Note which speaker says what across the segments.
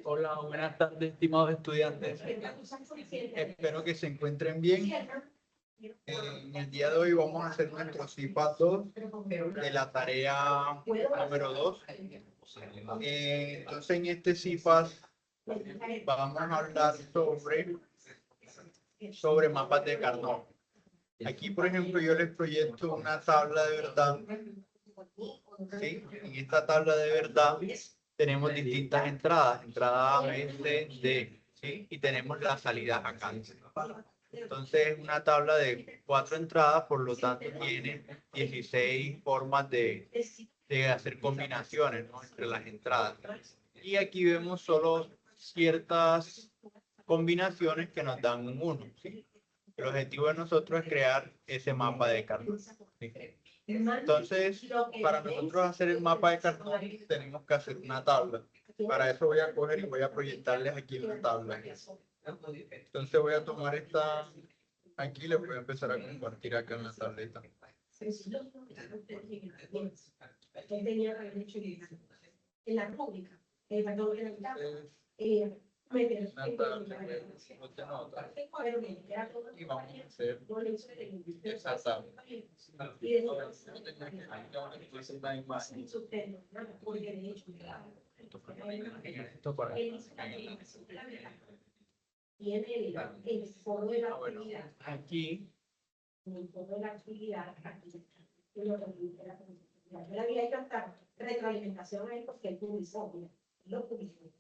Speaker 1: Hola, buenas tardes, estimados estudiantes. Espero que se encuentren bien. En el día de hoy vamos a hacer nuestro CIFAS 2 de la tarea número 2. Entonces, en este CIFAS vamos a hablar sobre mapas de Carnot. Aquí, por ejemplo, yo les proyecto una tabla de verdad. ¿Sí? En esta tabla de verdad tenemos distintas entradas, entrada A, B, C, D, ¿sí? Y tenemos las salidas acá. Entonces es una tabla de 4 entradas, por lo tanto tiene 16 formas de hacer combinaciones, ¿no?, entre las entradas. Y aquí vemos solo ciertas combinaciones que nos dan un 1, ¿sí? El objetivo de nosotros es crear ese mapa de Carnot, ¿sí? Entonces, para nosotros hacer el mapa de Carnot, tenemos que hacer una tabla. Para eso voy a coger y voy a proyectarles aquí en la tabla. Entonces voy a tomar esta, aquí les voy a empezar a compartir acá en la tableta.
Speaker 2: En la rúbrica, perdón, en la
Speaker 1: y vamos a hacer esa tabla.
Speaker 2: Tiene el foro de la actividad.
Speaker 1: Aquí.
Speaker 2: En el foro de la actividad, aquí. Yo le había hecho hasta retroalimentación a él porque él publicó, lo publicó.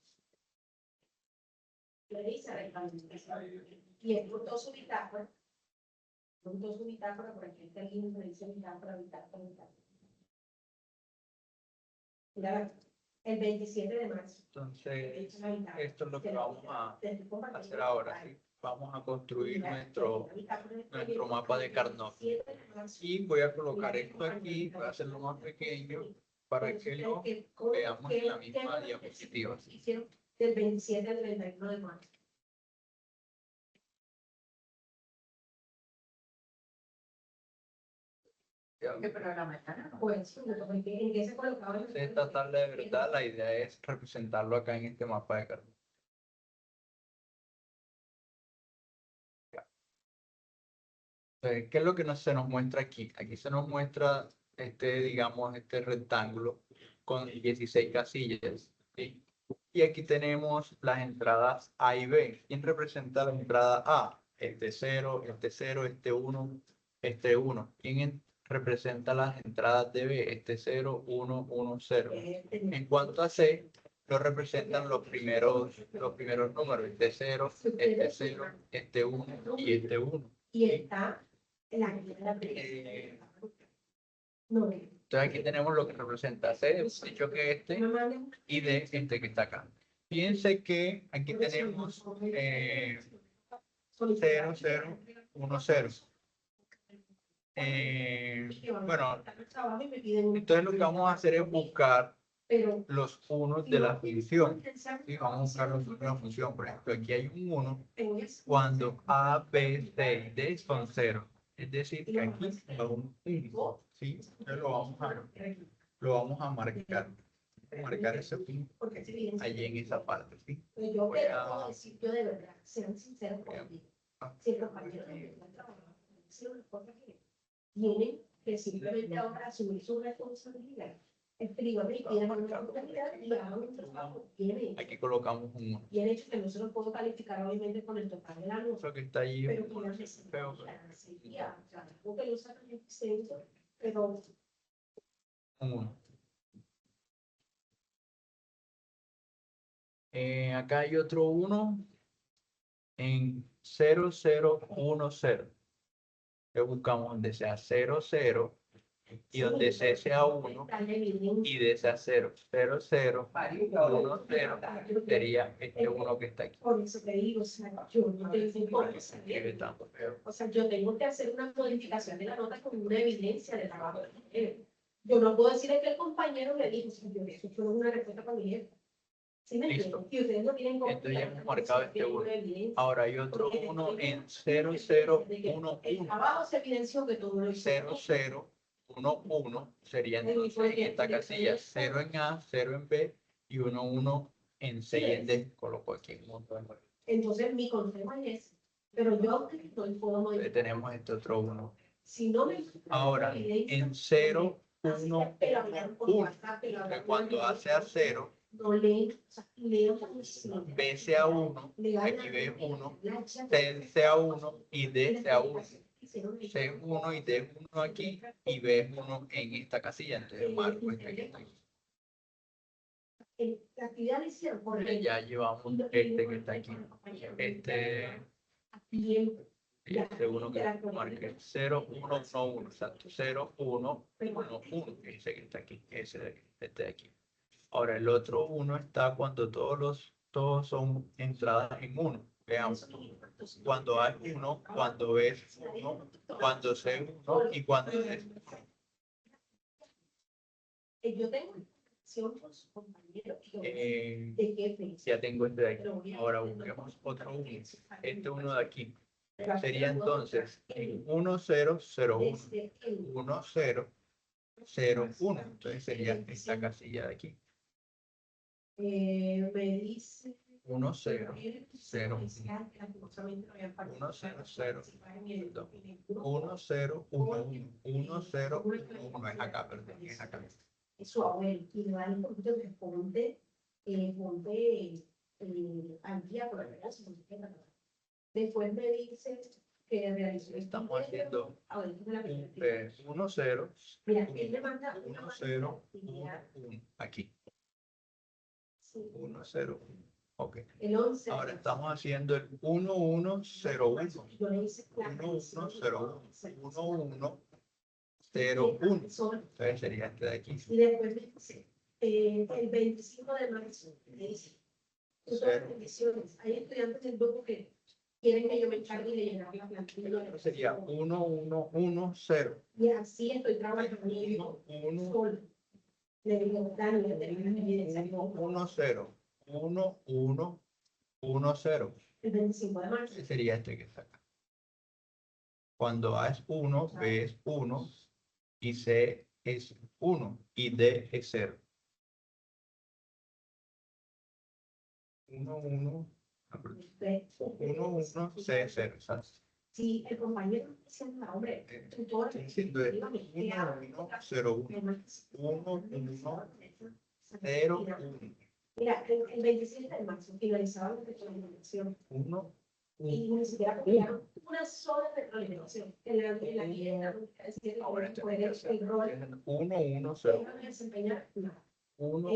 Speaker 2: Le hice retroalimentación. Y él juntó su bitácora. Juntó su bitácora, por aquí está el link, me dice bitácora. Mira, el 27 de marzo.
Speaker 1: Entonces, esto es lo que vamos a hacer ahora, ¿sí? Vamos a construir nuestro mapa de Carnot. Y voy a colocar esto aquí, voy a hacerlo más pequeño para que lo veamos en la misma diapositiva.
Speaker 2: Del 27 al 31 de marzo.
Speaker 1: ¿Qué programa está? Pues, ¿en qué se colocaba? Esta tabla de verdad, la idea es representarlo acá en este mapa de Carnot. Entonces, ¿qué es lo que se nos muestra aquí? Aquí se nos muestra digamos, este rectángulo con 16 casillas, ¿sí? Y aquí tenemos las entradas A y B. ¿Quién representa la entrada A? Este 0, este 0, este 1, este 1. ¿Quién representa las entradas de B? Este 0, 1, 1, 0. En cuanto a C, lo representan los primeros números. Este 0, este 0, este 1 y este 1.
Speaker 2: Y está la
Speaker 1: entonces aquí tenemos lo que representa C, hemos dicho que este, y D, este que está acá. Fíjense que aquí tenemos 0, 0, 1, 0. Bueno, entonces lo que vamos a hacer es buscar los unos de la función. ¿Sí? Vamos a buscar los unos de la función. Por ejemplo, aquí hay un 1 cuando A, B, C y D son 0. Es decir, que aquí va un 1. ¿Sí? Entonces lo vamos a marcar. Marcar ese punto allí en esa parte. ¿Sí?
Speaker 2: Yo quiero decir, yo de verdad, sean sinceros conmigo. Si el compañero tienen que simplemente ahora asumir su responsabilidad. Escríbame y pidan una oportunidad y hagan un trabajo bien hecho.
Speaker 1: Aquí colocamos un 1.
Speaker 2: Bien hecho, que no se lo puedo calificar obviamente con el total de la nota.
Speaker 1: Eso que está allí.
Speaker 2: Pero con la necesidad, porque lo sacan en centro, pero
Speaker 1: un 1. Acá hay otro 1 en 0, 0, 1, 0. Le buscamos donde sea 0, 0 y donde C sea 1 y D sea 0. 0, 0, 1, 0 sería este 1 que está aquí.
Speaker 2: Por eso te digo, o sea, yo no tengo que hacer una modificación de la nota con una evidencia de trabajo. Yo no puedo decir que el compañero le dijo, eso fue una respuesta familiar.
Speaker 1: Listo.
Speaker 2: Y ustedes no tienen
Speaker 1: entonces ya hemos marcado este 1. Ahora hay otro 1 en 0, 0, 1, 1.
Speaker 2: Abajo se evidenció que todo lo
Speaker 1: 0, 0, 1, 1 sería entonces en esta casilla 0 en A, 0 en B y 1, 1 en C y en D. Coloco aquí un montón.
Speaker 2: Entonces, mi consejo es ese. Pero yo no puedo modificar.
Speaker 1: Tenemos este otro 1.
Speaker 2: Si no me...
Speaker 1: Ahora, en 0, 1, 1. Cuando hace a 0,
Speaker 2: No leo, o sea, leo
Speaker 1: B sea 1, aquí B es 1, C sea 1 y D sea 1. C es 1 y D es 1 aquí y B es 1 en esta casilla. Entonces marco este que está aquí.
Speaker 2: La actividad la hicieron porque
Speaker 1: Ya llevamos este que está aquí. Este uno que marque 0, 1, 1, 1, exacto, 0, 1, 1, 1, ese que está aquí, ese de este de aquí. Ahora el otro 1 está cuando todos son entradas en 1. Veamos, cuando hay 1, cuando es 1, cuando C 1 y cuando es 1.
Speaker 2: yo tengo información con su compañero de qué fecha.
Speaker 1: Ya tengo este de aquí. Ahora busquemos otro 1. Este 1 de aquí. Sería entonces en 1, 0, 0, 1. 1, 0, 0, 1. Entonces sería esta casilla de aquí.
Speaker 2: Me dice
Speaker 1: 1, 0, 0, 1,
Speaker 2: 1,
Speaker 1: 0, 0, 1, 0, 1, 1, 1, 0, 1, 1. Es acá, perdón, es acá.
Speaker 2: Su abuelo, y le vale un poquito que ponte al día por la verdad, si no se queda. Después me dice que realizó.
Speaker 1: Estamos haciendo 1, 0,
Speaker 2: Mira, él me manda
Speaker 1: 1, 0, 1, 1. Aquí. 1, 0, 1. Ok.
Speaker 2: El 11.
Speaker 1: Ahora estamos haciendo el 1, 1, 0, 1. 1, 1, 0, 1. 1, 1, 0, 1. Entonces sería este de aquí.
Speaker 2: Y después me dice, el 25 de marzo, me dice, hay estudiantes del grupo que quieren que yo me encargue de llenar la plantilla.
Speaker 1: Sería 1, 1, 1, 0.
Speaker 2: Y así estoy trabajando.
Speaker 1: 1,
Speaker 2: solo. Le digo, Dani,
Speaker 1: 1, 0. 1, 1, 1, 0.
Speaker 2: El 25 de marzo.
Speaker 1: Ese sería este que está acá. Cuando A es 1, B es 1 y C es 1 y D es 0. 1, 1, 1, 1, C es 0. Exacto.
Speaker 2: Si el compañero dice, hombre, tutor,
Speaker 1: Diciendo 1, 1, 0, 1. 1, 1, 0, 1.
Speaker 2: Mira, el 27 de marzo finalizaba la retroalimentación.
Speaker 1: 1,
Speaker 2: y ni siquiera copiaron una sola retroalimentación. En la guía
Speaker 1: ahora este
Speaker 2: el rol
Speaker 1: 1, 1, 0.
Speaker 2: desempeñar
Speaker 1: 1, 1,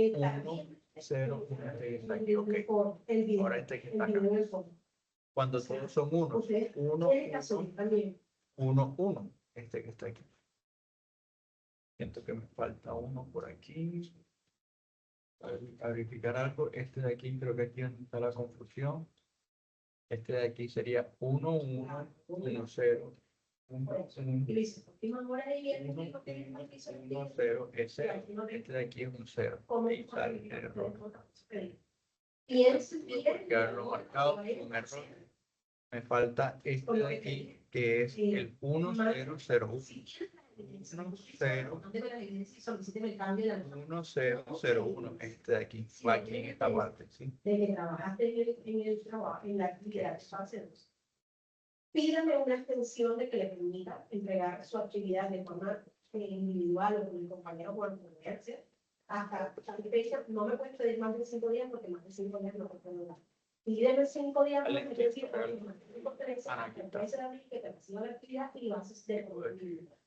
Speaker 1: 0, 1.
Speaker 2: el video.
Speaker 1: Ahora este que está acá. Cuando todos son 1, 1, 1, 1. Este que está aquí. Siento que me falta uno por aquí. A verificar algo. Este de aquí, creo que aquí está la confusión. Este de aquí sería 1, 1, 1, 0. 1, 1, 0 es 0. Este de aquí es un 0. Ahí sale el error. Porque haberlo marcado con error. Me falta este de aquí, que es el 1, 0, 0, 1. 1, 0, 1, 0, 0, 1. Este de aquí. Va aquí en esta parte, ¿sí?
Speaker 2: De que trabajaste en el trabajo, en la actividad fase 2. Pídame una extensión de que le permita entregar su actividad de forma individual o con el compañero por conveniencia. Hasta tal fecha, no me puedes pedir más de 5 días porque más de 5 días no te puedo dar. Pídeme 5 días para que decir, que te reciba la actividad y lo haces de forma individual.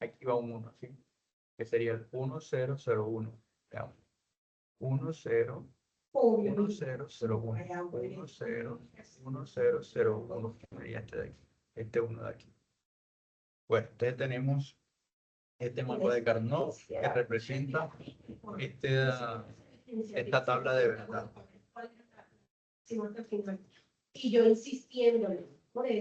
Speaker 1: Aquí va un 1, ¿sí? Que sería el 1, 0, 0, 1. Veamos. 1, 0, 1, 0, 0, 1. 1, 0, 1, 0, 0, 1. Sería este de aquí. Este 1 de aquí. Bueno, entonces tenemos este mapa de Carnot que representa esta tabla de verdad.
Speaker 2: Y yo insistiendo.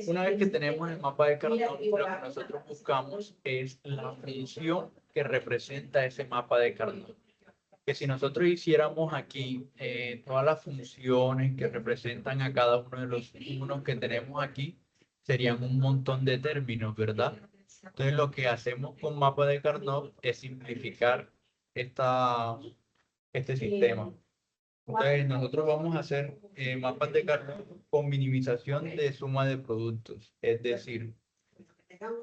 Speaker 1: Una vez que tenemos el mapa de Carnot, lo que nosotros buscamos es la función que representa ese mapa de Carnot. Que si nosotros hiciéramos aquí todas las funciones que representan a cada uno de los números que tenemos aquí, serían un montón de términos, ¿verdad? Entonces lo que hacemos con mapa de Carnot es simplificar este sistema. Entonces nosotros vamos a hacer mapas de Carnot con minimización de suma de productos. Es decir,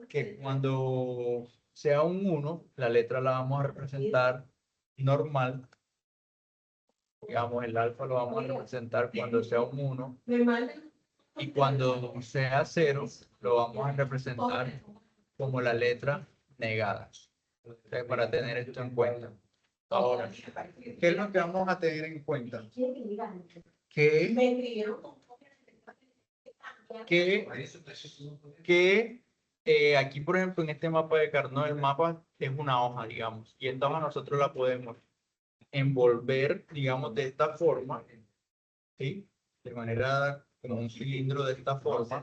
Speaker 1: que cuando sea un 1, la letra la vamos a representar normal. Digamos, el alfa lo vamos a representar cuando sea un 1. Y cuando sea 0, lo vamos a representar como la letra negada. Entonces, para tener esto en cuenta. Ahora, ¿qué es lo que vamos a tener en cuenta? Que aquí, por ejemplo, en este mapa de Carnot, el mapa es una hoja, digamos, y esta hoja nosotros la podemos envolver, digamos, de esta forma, ¿sí? De manera como un cilindro de esta forma,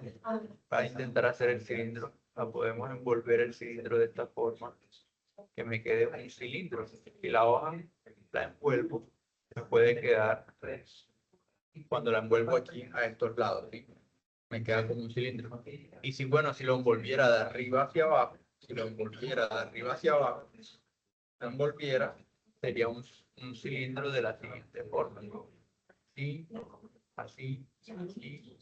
Speaker 1: para intentar hacer el cilindro. La podemos envolver el cilindro de esta forma, que me quede un cilindro. Y la hoja la envuelvo, me puede quedar, cuando la envuelvo aquí a estos lados, ¿sí? Me queda como un cilindro. Y si, bueno, si lo envolviera de arriba hacia abajo, si lo envolviera de arriba hacia abajo, lo envolviera, sería un cilindro de la siguiente forma. Así, así, así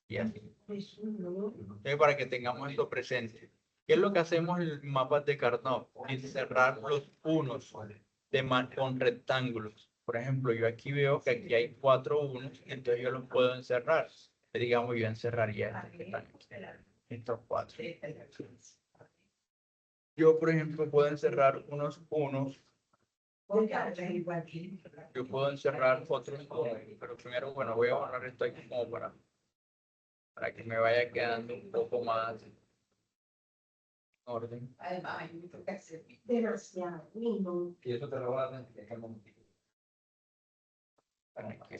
Speaker 1: y así. Entonces, para que tengamos esto presente. ¿Qué es lo que hacemos en mapas de Carnot? Es cerrar los unos con rectángulos. Por ejemplo, yo aquí veo que aquí hay 4 unos, entonces yo los puedo encerrar. Digamos, yo encerraría estos que están aquí, estos 4. Yo, por ejemplo, puedo encerrar unos unos. Yo puedo encerrar otros unos, pero primero, bueno, voy a borrar esto aquí como para que me vaya quedando un poco más en orden.
Speaker 2: Demasiado.
Speaker 1: Y eso te lo voy a dejar un momentito. Para que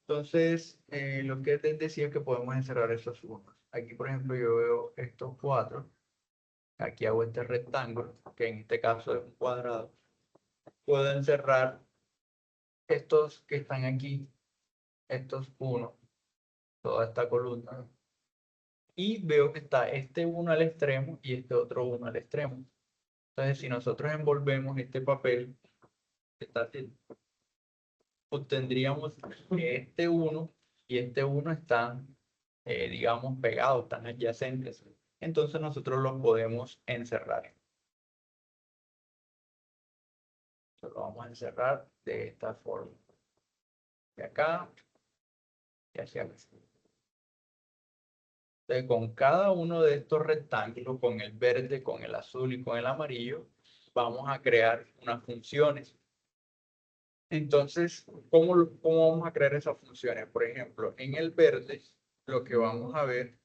Speaker 1: Entonces, lo que te decía es que podemos encerrar esos unos. Aquí, por ejemplo, yo veo estos 4. Aquí hago este rectángulo, que en este caso es un cuadrado. Puedo encerrar estos que están aquí, estos 1, toda esta columna. Y veo que está este 1 al extremo y este otro 1 al extremo. Entonces, si nosotros envolvemos este papel, que está así, obtendríamos que este 1 y este 1 están, digamos, pegados, están adyacentes. Entonces nosotros los podemos encerrar. Lo vamos a encerrar de esta forma. De acá y hacia acá. Entonces, con cada uno de estos rectángulos, con el verde, con el azul y con el amarillo, vamos a crear unas funciones. Entonces, ¿cómo vamos a crear esas funciones? Por ejemplo, en el verde, lo que vamos a ver,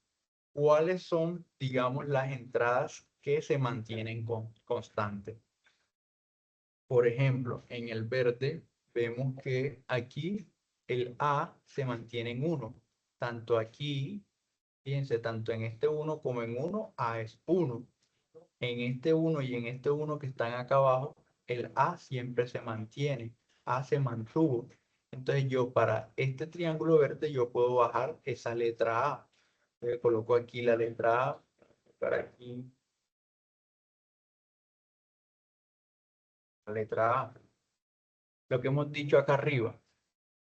Speaker 1: cuáles son, digamos, las entradas que se mantienen constantes. Por ejemplo, en el verde, vemos que aquí el A se mantiene en 1. Tanto aquí, fíjense, tanto en este 1 como en 1, A es 1. En este 1 y en este 1 que están acá abajo, el A siempre se mantiene. A se mantuvo. Entonces yo para este triángulo verde yo puedo bajar esa letra A. Coloco aquí la letra A, para aquí la letra A. Lo que hemos dicho acá arriba,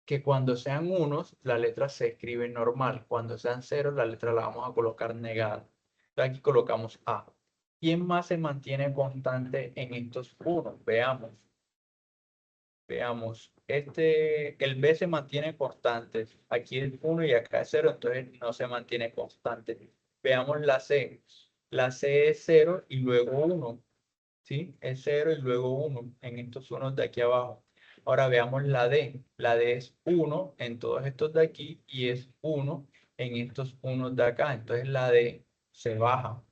Speaker 1: que cuando sean unos, la letra se escribe normal. Cuando sean ceros, la letra la vamos a colocar negada. Entonces aquí colocamos A. ¿Quién más se mantiene constante en estos unos? Veamos. Veamos. El B se mantiene constante. Aquí es 1 y acá es 0, entonces no se mantiene constante. Veamos la C. La C es 0 y luego 1. ¿Sí? Es 0 y luego 1 en estos unos de aquí abajo. Ahora veamos la D. La D es 1 en todos estos de aquí y es 1 en estos unos de acá. Entonces la D se baja.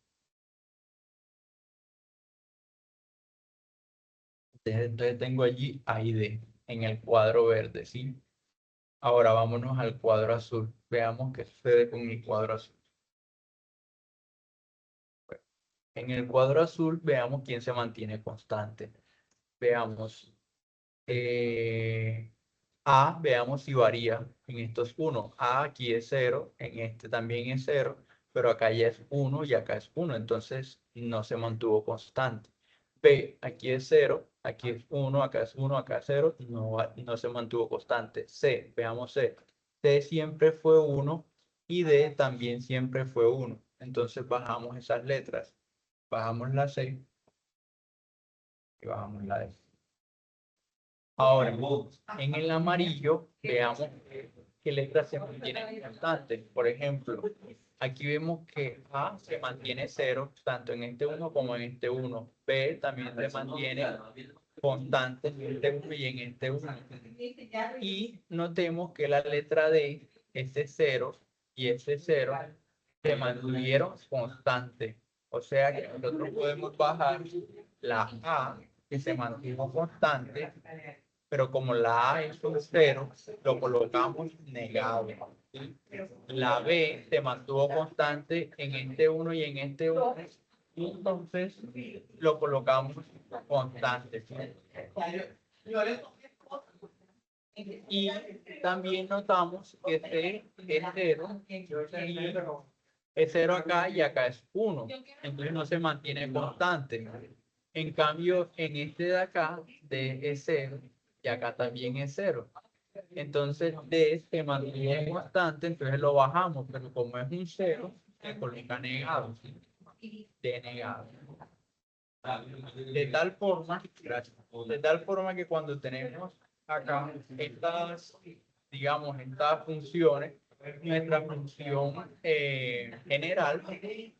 Speaker 1: Entonces tengo allí A y D en el cuadro verde, ¿sí? Ahora vámonos al cuadro azul. Veamos qué sucede con el cuadro azul. En el cuadro azul veamos quién se mantiene constante. Veamos. A, veamos si varía en estos 1. A aquí es 0, en este también es 0, pero acá ya es 1 y acá es 1, entonces no se mantuvo constante. B, aquí es 0, aquí es 1, acá es 1, acá es 0, no se mantuvo constante. C, veamos C. C siempre fue 1 y D también siempre fue 1. Entonces bajamos esas letras. Bajamos la C y bajamos la D. Ahora, en el amarillo, veamos qué letras se mantienen constantes. Por ejemplo, aquí vemos que A se mantiene 0, tanto en este 1 como en este 1. B también se mantiene constante en este 1 y en este 1. Y notemos que la letra D, este 0 y este 0, se mantuvieron constantes. O sea que nosotros podemos bajar la A, que se mantuvo constante, pero como la A es un 0, lo colocamos negado. ¿Sí? La B se mantuvo constante en este 1 y en este 1, y entonces lo colocamos constante. ¿Sí? Y también notamos que C es 0, es 0 acá y acá es 1. Entonces no se mantiene constante. En cambio, en este de acá, D es 0 y acá también es 0. Entonces D se mantiene constante, entonces lo bajamos, pero como es un 0, se coloca negado. D negado. De tal forma, gracias, de tal forma que cuando tenemos acá estas, digamos, estas funciones, nuestra función general,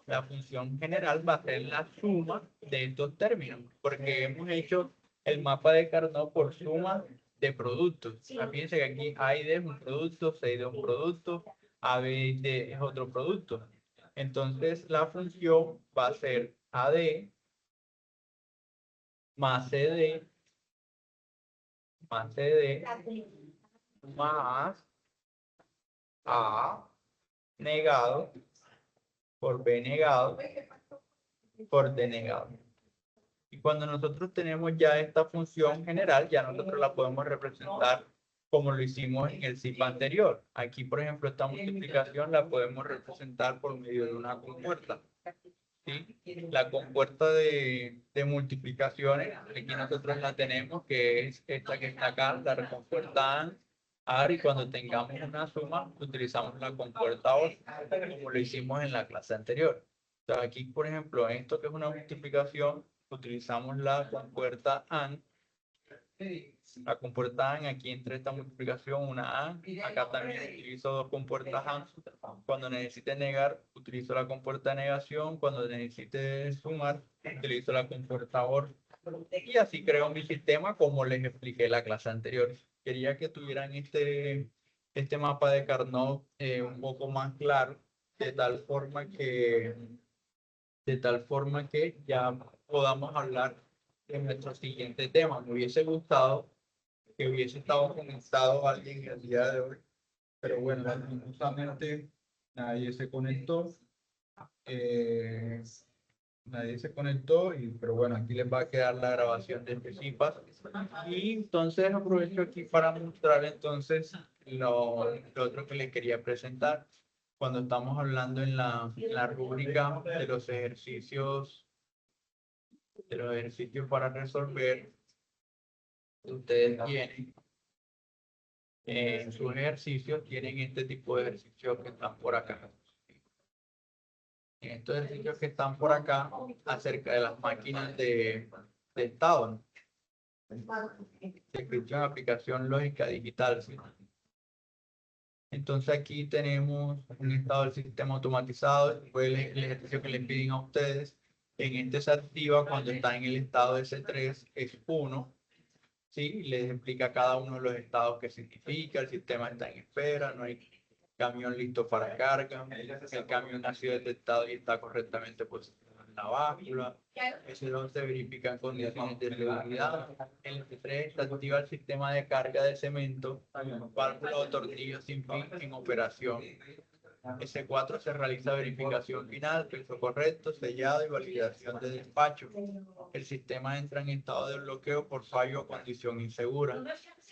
Speaker 1: la función general va a ser la suma de estos términos, porque hemos hecho el mapa de Carnot por suma de productos. Fíjense que aquí A y D es un producto, C y D es un producto, A, B y D es otro producto. Entonces la función va a ser AD más CD más CD más A negado por B negado por D negado. Y cuando nosotros tenemos ya esta función general, ya nosotros la podemos representar como lo hicimos en el ZIP anterior. Aquí, por ejemplo, esta multiplicación la podemos representar por medio de una compuerta. ¿Sí? La compuerta de multiplicaciones, aquí nosotros la tenemos, que es esta que está acá, la compuerta AR, y cuando tengamos una suma, utilizamos la compuerta OR, como lo hicimos en la clase anterior. Entonces, aquí, por ejemplo, esto que es una multiplicación, utilizamos la compuerta AND. La compuerta AND, aquí entre esta multiplicación, una AND. Acá también utilizo dos compuertas AND. Cuando necesite negar, utilizo la compuerta de negación. Cuando necesite sumar, utilizo la compuerta OR. Y así creo mi sistema como les expliqué en la clase anterior. Quería que tuvieran este mapa de Carnot un poco más claro, de tal forma que ya podamos hablar de nuestro siguiente tema. Me hubiese gustado que hubiese estado conectado alguien el día de hoy, pero bueno, justamente nadie se conectó. eh, Nadie se conectó, pero bueno, aquí les va a quedar la grabación de este CIPAS. Y entonces aprovecho aquí para mostrar entonces lo otro que les quería presentar. Cuando estamos hablando en la rúbrica de los ejercicios para resolver, ustedes tienen en sus ejercicios, tienen este tipo de ejercicios que están por acá. En estos ejercicios que están por acá, acerca de las máquinas de estado, ¿no? Descripción, aplicación lógica digital, ¿sí? Entonces aquí tenemos un estado del sistema automatizado, después el ejercicio que les piden a ustedes. En este se activa cuando está en el estado de S3, es 1, ¿sí? Les explica cada uno de los estados que significa, el sistema está en espera, no hay camión listo para carga, el camión ha sido detectado y está correctamente posicionado en la báscula, S2 se verifican condiciones de seguridad, el S3 se activa el sistema de carga de cemento, válvula o tornillo sin fin en operación. S4 se realiza verificación final, peso correcto, sellado y validación de despacho. El sistema entra en estado de bloqueo por fallo o condición insegura.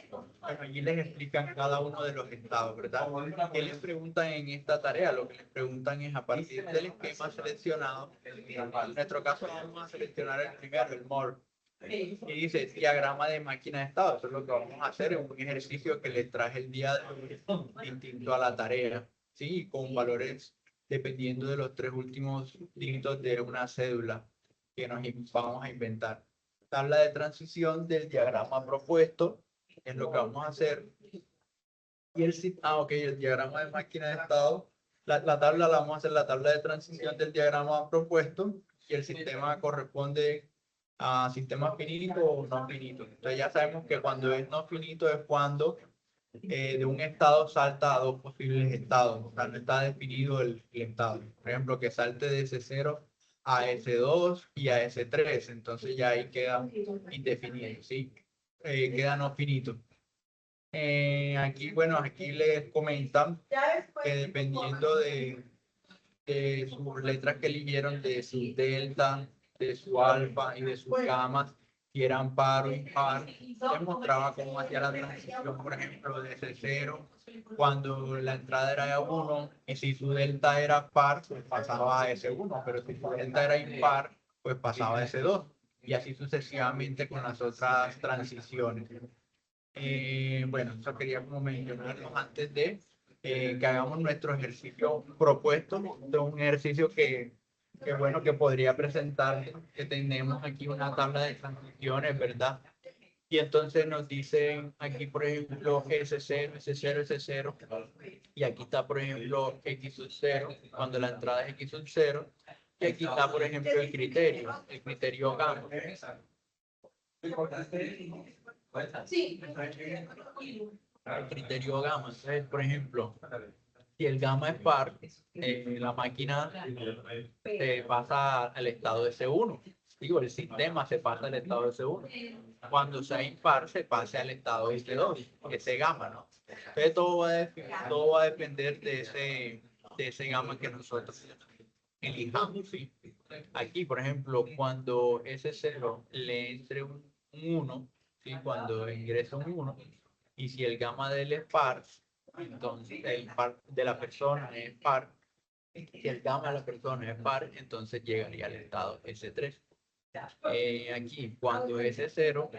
Speaker 1: Bueno, allí les explican cada uno de los estados, ¿verdad? ¿Qué les preguntan en esta tarea? Lo que les preguntan es a partir del esquema seleccionado. En nuestro caso vamos a seleccionar el primero, el MOR. Y dice diagrama de máquina de estado. Eso es lo que vamos a hacer en un ejercicio que les traje el día de hoy, distinto a la tarea, ¿sí? Con valores dependiendo de los tres últimos dígitos de una cédula que nos vamos a inventar. Tabla de transición del diagrama propuesto es lo que vamos a hacer. Y el diagrama de máquina de estado, la tabla la vamos a hacer la tabla de transición del diagrama propuesto y el sistema corresponde a sistema finito o no finito. Entonces ya sabemos que cuando es no finito es cuando de un estado salta a dos posibles estados. O sea, no está definido el estado. Por ejemplo, que salte de S0 a S2 y a S3. Entonces ya ahí queda indefinido, ¿sí? Queda no finito. Aquí, bueno, aquí les comentan que dependiendo de sus letras que eligieron, de su delta, de su alfa y de sus gamas, si eran par o impar, les mostraba cómo hacía la transición, por ejemplo, de ese 0 cuando la entrada era 1 y si su delta era par, pues pasaba a ese 1, pero si su delta era impar, pues pasaba a ese 2 y así sucesivamente con las otras transiciones. Bueno, eso quería como mencionarlos antes de que hagamos nuestro ejercicio propuesto, de un ejercicio que bueno, que podría presentar, que tenemos aquí una tabla de transiciones, ¿verdad? Y entonces nos dicen aquí, por ejemplo, S0, S0, S0, y aquí está, por ejemplo, X sub 0, cuando la entrada es X sub 0, y aquí está, por ejemplo, el criterio gamma.
Speaker 2: Sí.
Speaker 1: El criterio gamma. Entonces, por ejemplo, si el gamma es par, la máquina se pasa al estado de S1. Digo, el sistema se pasa al estado de S1. Cuando sea impar, se pasa al estado de S2, ese gamma, ¿no? Entonces, todo va a depender de ese gamma que nosotros elijamos, ¿sí? Aquí, por ejemplo, cuando S0 le entre un 1, ¿sí? Cuando ingresa un 1, y si el gamma del es par, entonces el par de la persona es par, si el gamma de la persona es par, entonces llegaría al estado S3. Aquí, cuando S0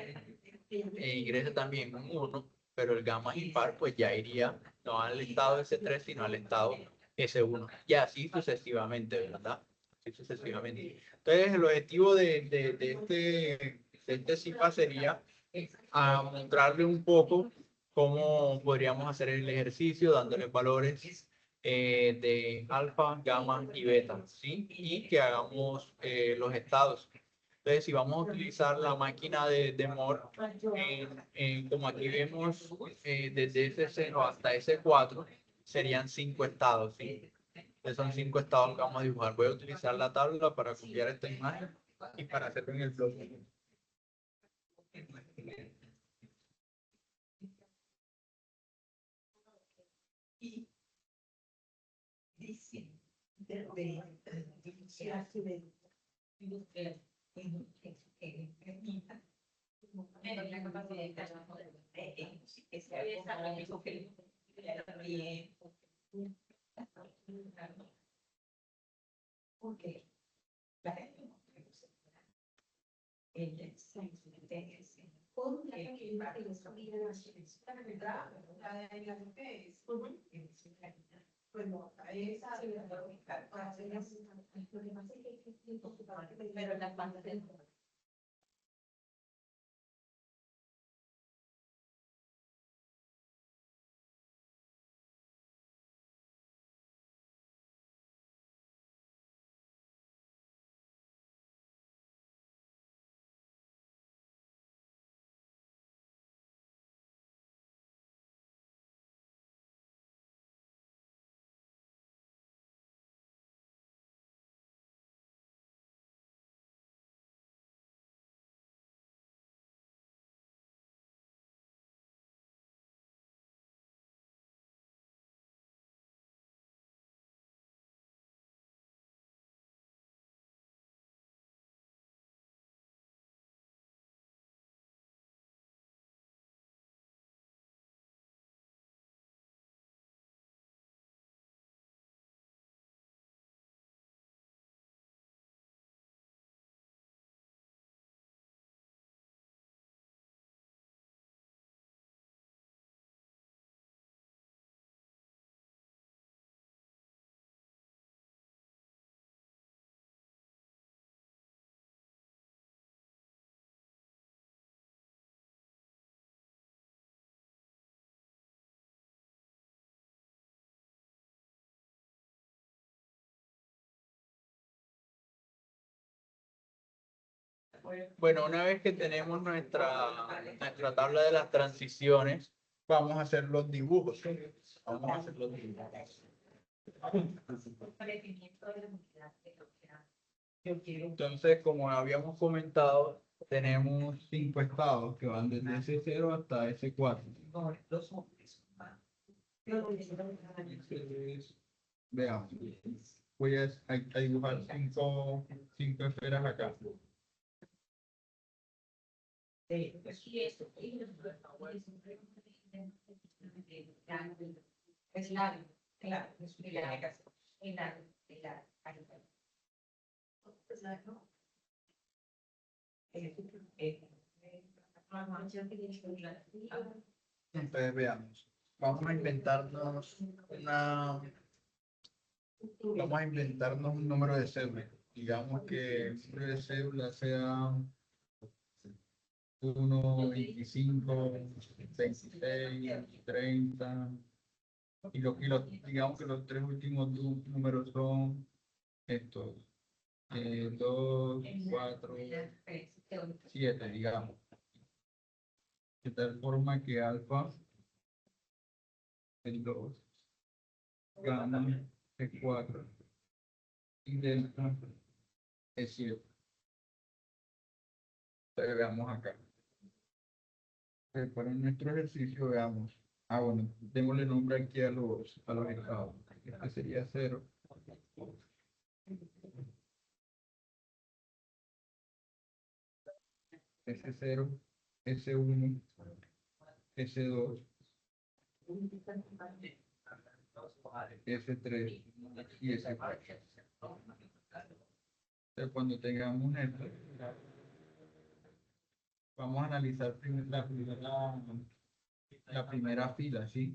Speaker 1: ingresa también un 1, pero el gamma es impar, pues ya iría no al estado S3, sino al estado S1. Y así sucesivamente, ¿verdad? Así sucesivamente. Entonces, el objetivo de este CIPA sería mostrarle un poco cómo podríamos hacer el ejercicio, dándole valores de alfa, gamma y beta, ¿sí? Y que hagamos los estados. Entonces, si vamos a utilizar la máquina de Moore, como aquí vemos desde S0 hasta S4, serían 5 estados, ¿sí? Entonces son 5 estados que vamos a dibujar. Voy a utilizar la tabla para copiar esta imagen y para hacerlo en el blog.
Speaker 2: Pero las bandas
Speaker 1: Bueno, una vez que tenemos nuestra tabla de las transiciones, vamos a hacer los dibujos. Vamos a hacer los dibujos. Entonces, como habíamos comentado, tenemos 5 estados que van desde S0 hasta S4. Entonces, veamos. Voy a dibujar cinco esferas acá.
Speaker 2: Es largo, claro, es muy largo. Es largo, es largo.
Speaker 1: Entonces, veamos. Vamos a inventarnos un número de cédula. Digamos que el número de cédula sea 1, 25, 26, 30. Digamos que los tres últimos números son estos. 2, 4, 7, digamos. De tal forma que alfa es 2, gamma es 4 y delta es 7. Entonces veamos acá. Para nuestro ejercicio veamos. Bueno, démosle nombre aquí a los estados. Este sería 0. S0, S1, S2, S3 y S4. Entonces, cuando tengamos esto, vamos a analizar la primera fila, ¿sí?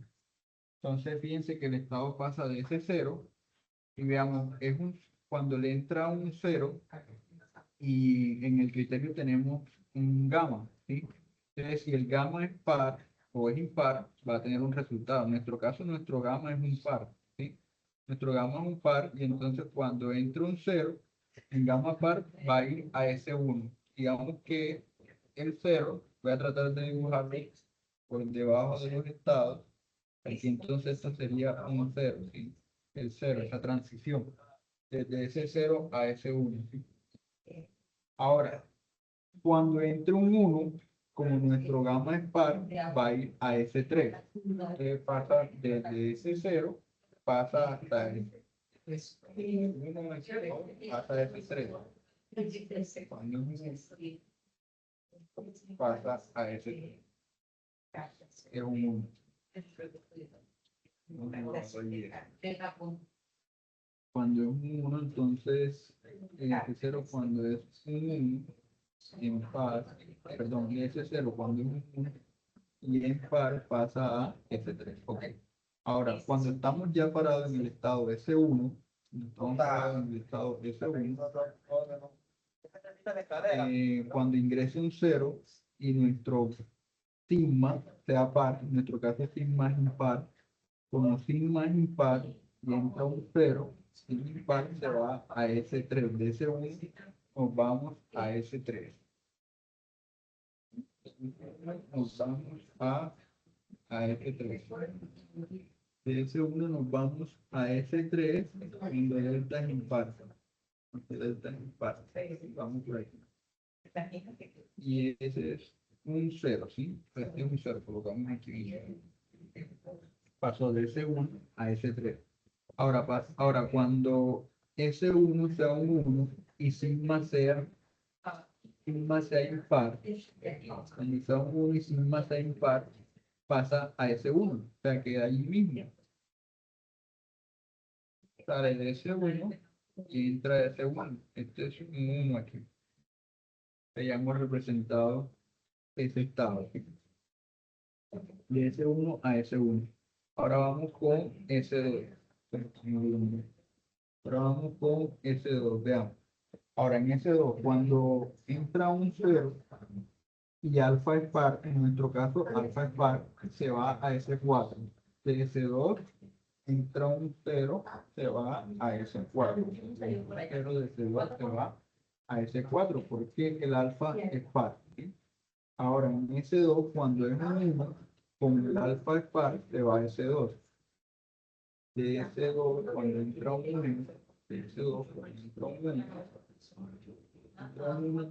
Speaker 1: Entonces, fíjense que el estado pasa de S0 y veamos, cuando le entra un 0 y en el criterio tenemos un gamma, ¿sí? Entonces, si el gamma es par o es impar, va a tener un resultado. En nuestro caso, nuestro gamma es un par, ¿sí? Nuestro gamma es un par y entonces cuando entra un 0, en gamma par va a ir a S1. Digamos que el 0, voy a tratar de dibujarlo por debajo de los estados. Aquí entonces esto sería un 0, ¿sí? El 0, esa transición, desde S0 a S1, ¿sí? Ahora, cuando entre un 1, como nuestro gamma es par, va a ir a S3. Entonces pasa desde S0, pasa hasta hasta S3. Cuando pasa a S3. Es un 1. Cuando es un 1, entonces S0 cuando es un 1, en par, perdón, S0 cuando es un 1 y en par pasa a S3. Ok. Ahora, cuando estamos ya parados en el estado S1, cuando ingrese un 0 y nuestro sigma sea par, en nuestro caso sigma es impar, como sigma es impar y entra un 0, sigma impar se va a S3, de S1 nos vamos a S3. Nos vamos a S3. De S1 nos vamos a S3 cuando delta es impar. Delta es impar. Vamos por aquí. Y ese es un 0, ¿sí? Este es un 0, colocamos aquí. Pasó de S1 a S3. Ahora cuando S1 sea un 1 y sigma sea impar, cuando sea un 1 y sigma sea impar, pasa a S1, o sea, queda ahí mismo. Sale de S1 y entra a S1. Este es un 1 aquí. Ya hemos representado ese estado. De S1 a S1. Ahora vamos con S2. Ahora vamos con S2. Veamos. Ahora en S2, cuando entra un 0 y alfa es par, en nuestro caso alfa es par, se va a S4. De S2 entra un 0, se va a S4. El 0 de S2 se va
Speaker 3: a S4 porque el alfa es par. ¿Sí? Ahora en S2, cuando es un 1, con el alfa es par, le va a S2. De S2, cuando entra un 1, de S2, cuando entra un 1,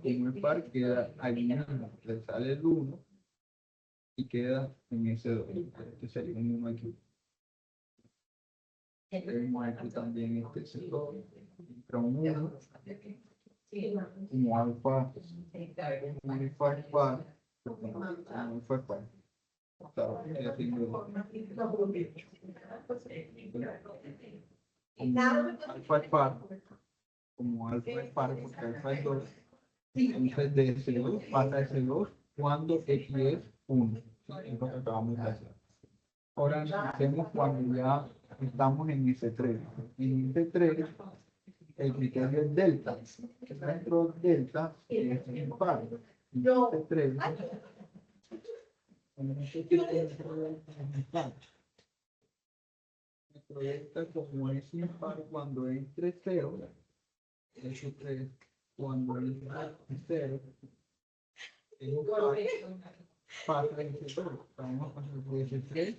Speaker 3: como es par, queda ahí mismo, le sale el 1 y queda en S2. Este sería un 1 aquí. Tenemos aquí también este S2, entra un 1, como alfa es par, como alfa es par. Claro, ya tengo alfa es par, como alfa es par, porque alfa es 2, entonces de S2 pasa a S2 cuando X es 1. Es lo que acabamos de hacer. Ahora analicemos cuando ya estamos en S3. En S3, el criterio es delta. Nuestro delta es impar. En S3, nuestro delta, como es impar cuando entre 0, S3 cuando entra 0, es impar, pasa a S2. Vamos a pasar de S3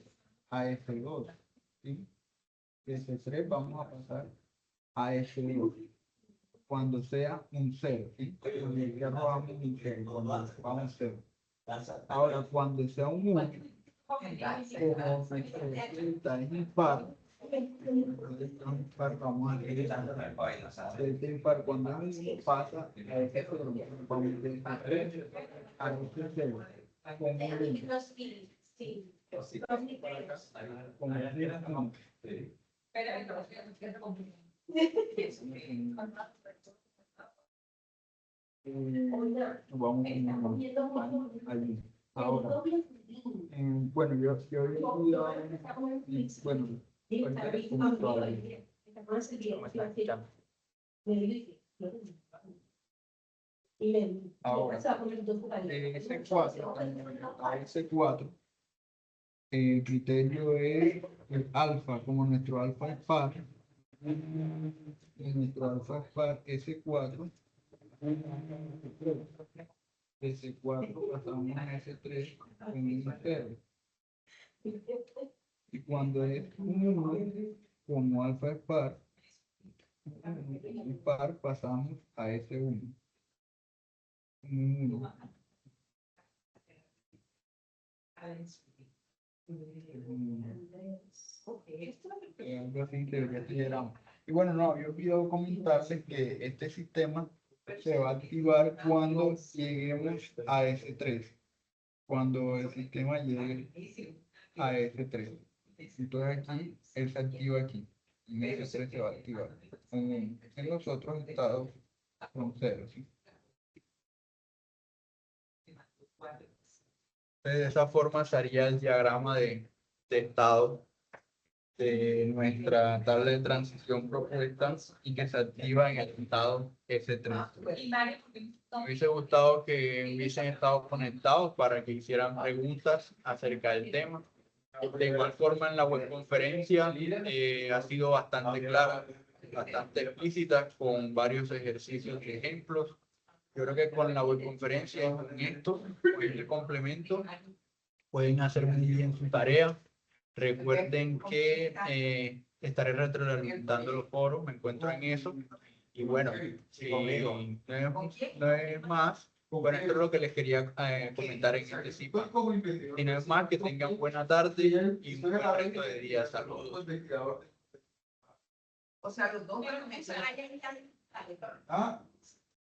Speaker 3: a S2. ¿Sí? De S3 vamos a pasar a S2 cuando sea un 0. ¿Sí? Cuando ya robamos un 0, cuando va un 0. Ahora, cuando sea un 1, como nuestro delta es impar, vamos a leer delta impar cuando es 1 pasa a S0. Vamos de S3 a S0. Como un 1. Así que para acá, como es 1. Vamos allí. Ahora, bueno, yo había estudiado, bueno, ahorita les comento algo. Ahora, de S4 a S4, el criterio es el alfa, como nuestro alfa es par, y nuestro alfa es par S4, S4 pasamos a S3 con un 0. Y cuando es un 1, como alfa es par, pasamos a S1. Un 1. Algo así debería ser. Y bueno, no, había olvidado comentarles que este sistema se va a activar cuando lleguemos a S3. Cuando el sistema llegue a S3. Entonces aquí, él se activa aquí. En S3 se va a activar. En los otros estados son 0. ¿Sí?
Speaker 1: De esa forma sería el diagrama de estado de nuestra tabla de transición propuesta y que se activa en el estado S3. Me hubiese gustado que hubiesen estado conectados para que hicieran preguntas acerca del tema. De igual forma, en la webconferencia ha sido bastante clara, bastante explícita, con varios ejercicios y ejemplos. Yo creo que con la webconferencia, con esto, con este complemento, pueden hacer muy bien su tarea. Recuerden que estaré retroalimentando los foros, me encuentro en eso. Y bueno, si no es más, bueno, esto es lo que les quería comentar en este sitio. Si no es más, que tengan buena tarde y un buen resto de día. Saludos.
Speaker 4: O sea, los dos.
Speaker 2: Pero eso,
Speaker 4: Ah,